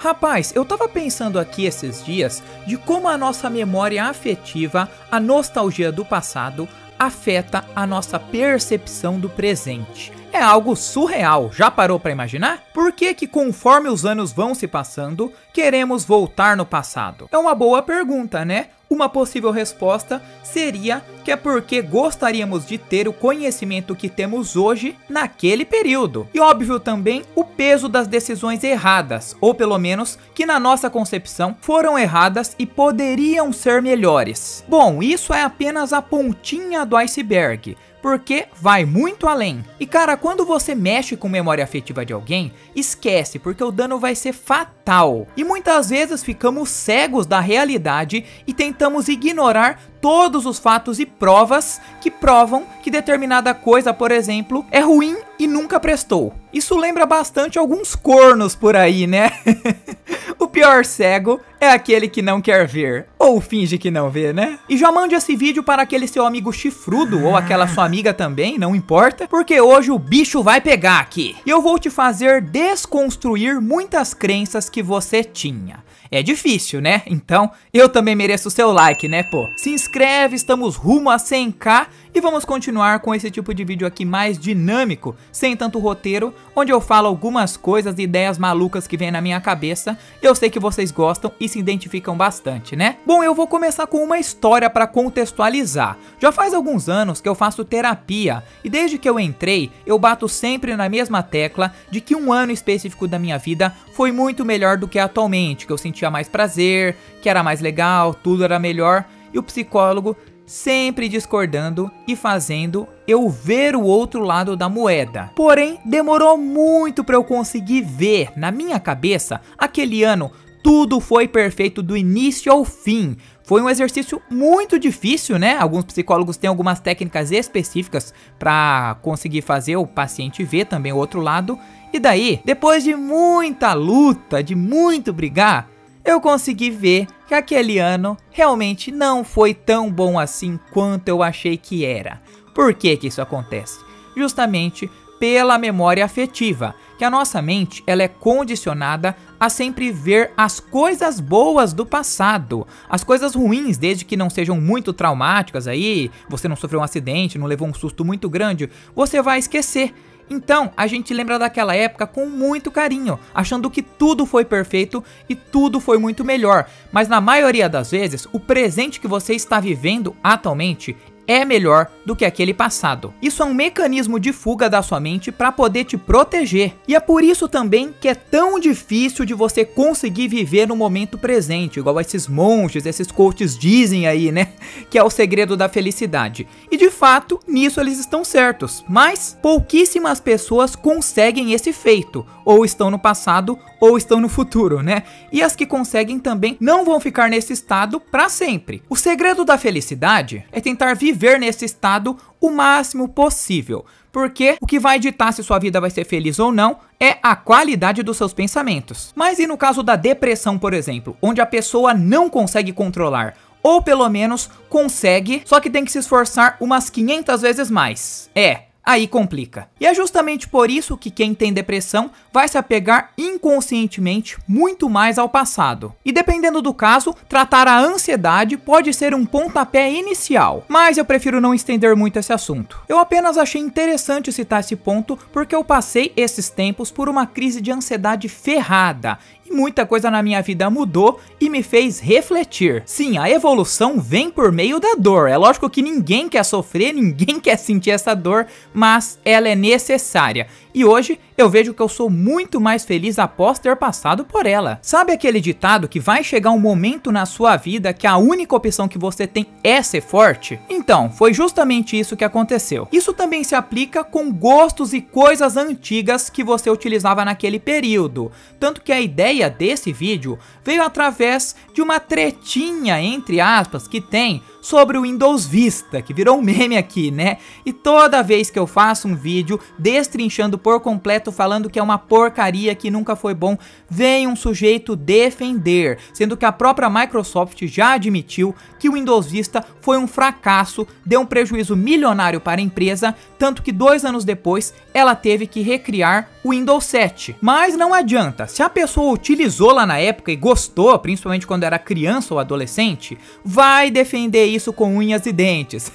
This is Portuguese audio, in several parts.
Rapaz, eu tava pensando aqui esses dias de como a nossa memória afetiva, a nostalgia do passado, afeta a nossa percepção do presente. É algo surreal, já parou pra imaginar? Por que que conforme os anos vão se passando, queremos voltar no passado? É uma boa pergunta, né? Uma possível resposta seria que é porque gostaríamos de ter o conhecimento que temos hoje naquele período. E óbvio também o peso das decisões erradas, ou pelo menos que na nossa concepção foram erradas e poderiam ser melhores. Bom, isso é apenas a pontinha do iceberg, porque vai muito além. E cara, quando você mexe com memória afetiva de alguém, esquece, porque o dano vai ser fatal. E muitas vezes ficamos cegos da realidade e tentamos ignorar todos os fatos e provas que provam que determinada coisa, por exemplo, é ruim e nunca prestou. Isso lembra bastante alguns cornos por aí, né? O pior cego é aquele que não quer ver, ou finge que não vê, né? E já mande esse vídeo para aquele seu amigo chifrudo, ou aquela sua amiga também, não importa, porque hoje o bicho vai pegar aqui. E eu vou te fazer desconstruir muitas crenças que você tinha. É difícil, né? Então, eu também mereço o seu like, né, pô? Se inscreve, estamos rumo a 100k e vamos continuar com esse tipo de vídeo aqui mais dinâmico, sem tanto roteiro, onde eu falo algumas coisas e ideias malucas que vêm na minha cabeça. Eu sei que vocês gostam e se identificam bastante, né? Bom, eu vou começar com uma história para contextualizar. Já faz alguns anos que eu faço terapia e desde que eu entrei, eu bato sempre na mesma tecla de que um ano específico da minha vida foi muito melhor do que atualmente, que eu sentia mais prazer, que era mais legal, tudo era melhor, e o psicólogo sempre discordando e fazendo eu ver o outro lado da moeda. Porém, demorou muito para eu conseguir ver, na minha cabeça, aquele ano tudo foi perfeito do início ao fim. Foi um exercício muito difícil, né? Alguns psicólogos têm algumas técnicas específicas para conseguir fazer o paciente ver também o outro lado. E daí, depois de muita luta, de muito brigar, eu consegui ver que aquele ano realmente não foi tão bom assim quanto eu achei que era. Por que que isso acontece? Justamente pela memória afetiva, que a nossa mente ela é condicionada a sempre ver as coisas boas do passado, as coisas ruins, desde que não sejam muito traumáticas aí, você não sofreu um acidente, não levou um susto muito grande, você vai esquecer. Então, a gente lembra daquela época com muito carinho, achando que tudo foi perfeito e tudo foi muito melhor. Mas na maioria das vezes, o presente que você está vivendo atualmente é melhor do que aquele passado. Isso é um mecanismo de fuga da sua mente para poder te proteger. E é por isso também que é tão difícil de você conseguir viver no momento presente, igual esses monges, esses coaches dizem aí, né? Que é o segredo da felicidade. E de fato, nisso eles estão certos. Mas pouquíssimas pessoas conseguem esse feito. Ou estão no passado, ou estão no futuro, né? E as que conseguem também não vão ficar nesse estado para sempre. O segredo da felicidade é tentar viver nesse estado o máximo possível, porque o que vai ditar se sua vida vai ser feliz ou não é a qualidade dos seus pensamentos. Mas e no caso da depressão, por exemplo, onde a pessoa não consegue controlar, ou pelo menos consegue, só que tem que se esforçar umas 500 vezes mais? Aí complica. E é justamente por isso que quem tem depressão vai se apegar inconscientemente muito mais ao passado. E dependendo do caso, tratar a ansiedade pode ser um pontapé inicial. Mas eu prefiro não estender muito esse assunto. Eu apenas achei interessante citar esse ponto porque eu passei esses tempos por uma crise de ansiedade ferrada. E muita coisa na minha vida mudou e me fez refletir. Sim, a evolução vem por meio da dor. É lógico que ninguém quer sofrer, ninguém quer sentir essa dor, mas ela é necessária. E hoje eu vejo que eu sou muito mais feliz após ter passado por ela. Sabe aquele ditado que vai chegar um momento na sua vida que a única opção que você tem é ser forte? Então, foi justamente isso que aconteceu. Isso também se aplica com gostos e coisas antigas que você utilizava naquele período. Tanto que a ideia desse vídeo veio através de uma tretinha, entre aspas, que tem sobre o Windows Vista, que virou um meme aqui, né? E toda vez que eu faço um vídeo destrinchando por completo, falando que é uma porcaria, que nunca foi bom, vem um sujeito defender, sendo que a própria Microsoft já admitiu que o Windows Vista foi um fracasso, deu um prejuízo milionário para a empresa, tanto que 2 anos depois ela teve que recriar o Windows 7. Mas não adianta, se a pessoa utilizou lá na época e gostou, principalmente quando era criança ou adolescente, vai defender isso com unhas e dentes.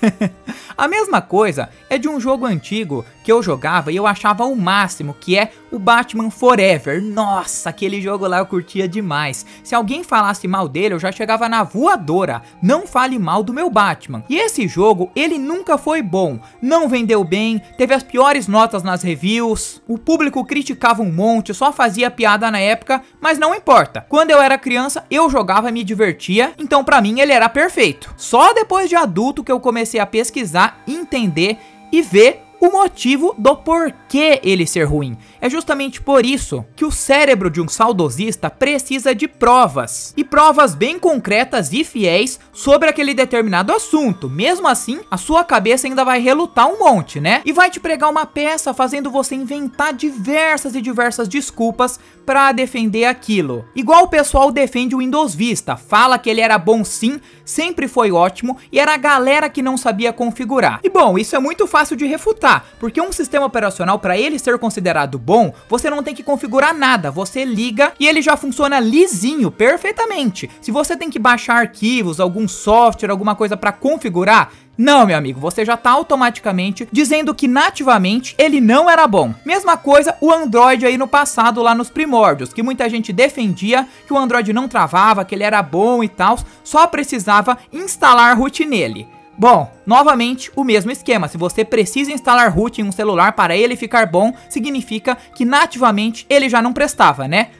A mesma coisa é de um jogo antigo que eu jogava e eu achava o máximo, que é o Batman Forever. Nossa, aquele jogo lá eu curtia demais. Se alguém falasse mal dele, eu já chegava na voadora. Não fale mal do meu Batman. E esse jogo, ele nunca foi bom. Não vendeu bem, teve as piores notas nas reviews, o público criticava um monte, só fazia piada na época, mas não importa. Quando eu era criança, eu jogava e me divertia, então pra mim ele era perfeito. Só depois de adulto que eu comecei a pesquisar, entender e ver o motivo do porquê ele ser ruim. É justamente por isso que o cérebro de um saudosista precisa de provas, e provas bem concretas e fiéis sobre aquele determinado assunto. Mesmo assim, a sua cabeça ainda vai relutar um monte, né? E vai te pregar uma peça fazendo você inventar diversas e diversas desculpas pra defender aquilo. Igual o pessoal defende o Windows Vista, fala que ele era bom sim, sempre foi ótimo, e era a galera que não sabia configurar. E bom, isso é muito fácil de refutar, porque um sistema operacional, para ele ser considerado bom, você não tem que configurar nada, você liga e ele já funciona lisinho, perfeitamente. Se você tem que baixar arquivos, algum software, alguma coisa para configurar, não, meu amigo, você já tá automaticamente dizendo que nativamente ele não era bom. Mesma coisa o Android aí no passado, lá nos primórdios, que muita gente defendia que o Android não travava, que ele era bom e tal, só precisava instalar root nele. Bom, novamente o mesmo esquema, se você precisa instalar root em um celular para ele ficar bom, significa que nativamente ele já não prestava, né?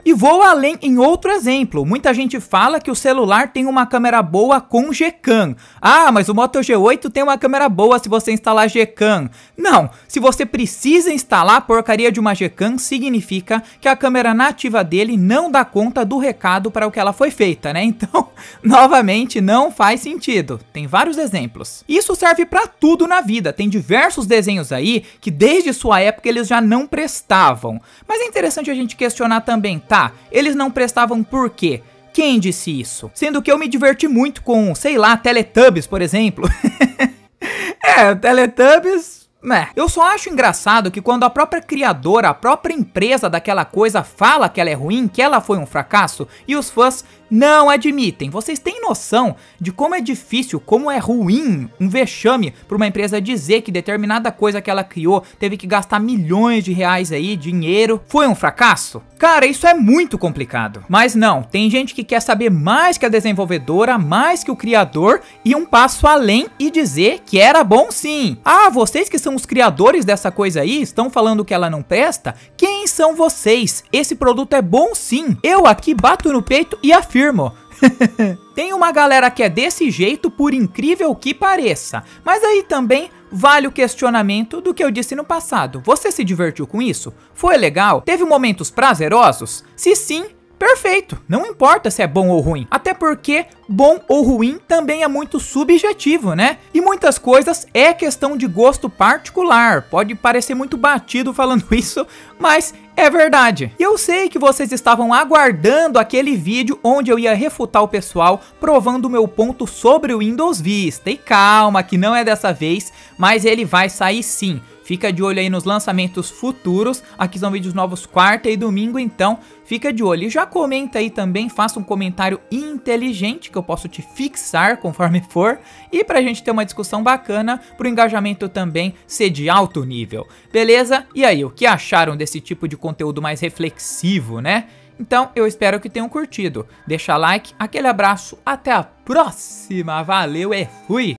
E vou além em outro exemplo, muita gente fala que o celular tem uma câmera boa com Gcam. Ah, mas o Moto G8 tem uma câmera boa se você instalar Gcam. Não, se você precisa instalar a porcaria de uma Gcam, significa que a câmera nativa dele não dá conta do recado para o que ela foi feita, né? Então, novamente, não faz sentido. Tem vários exemplos. Isso serve pra tudo na vida, tem diversos desenhos aí que desde sua época eles já não prestavam. Mas é interessante a gente questionar também, tá? Eles não prestavam por quê? Quem disse isso? Sendo que eu me diverti muito com, sei lá, Teletubbies, por exemplo. Teletubbies... Eu só acho engraçado que quando a própria criadora, a própria empresa daquela coisa fala que ela é ruim, que ela foi um fracasso, e os fãs não admitem. Vocês têm noção de como é difícil, como é ruim, um vexame para uma empresa dizer que determinada coisa que ela criou teve que gastar milhões de reais aí, dinheiro, foi um fracasso? Cara, isso é muito complicado. Mas não, tem gente que quer saber mais que a desenvolvedora, mais que o criador, e um passo além e dizer que era bom sim. Ah, vocês que são os criadores dessa coisa aí, estão falando que ela não presta? Quem são vocês? Esse produto é bom sim. Eu aqui bato no peito e afirmo. Tem uma galera que é desse jeito, por incrível que pareça. Mas aí também vale o questionamento do que eu disse no passado. Você se divertiu com isso? Foi legal? Teve momentos prazerosos? Se sim, perfeito, não importa se é bom ou ruim, até porque bom ou ruim também é muito subjetivo, né? E muitas coisas é questão de gosto particular, pode parecer muito batido falando isso, mas é verdade. E eu sei que vocês estavam aguardando aquele vídeo onde eu ia refutar o pessoal provando o meu ponto sobre o Windows Vista, e calma que não é dessa vez, mas ele vai sair sim. Fica de olho aí nos lançamentos futuros, aqui são vídeos novos quarta e domingo, então fica de olho. E já comenta aí também, faça um comentário inteligente que eu posso te fixar conforme for, e pra gente ter uma discussão bacana, pro engajamento também ser de alto nível, beleza? E aí, o que acharam desse tipo de conteúdo mais reflexivo, né? Então eu espero que tenham curtido. Deixa like, aquele abraço, até a próxima, valeu e fui!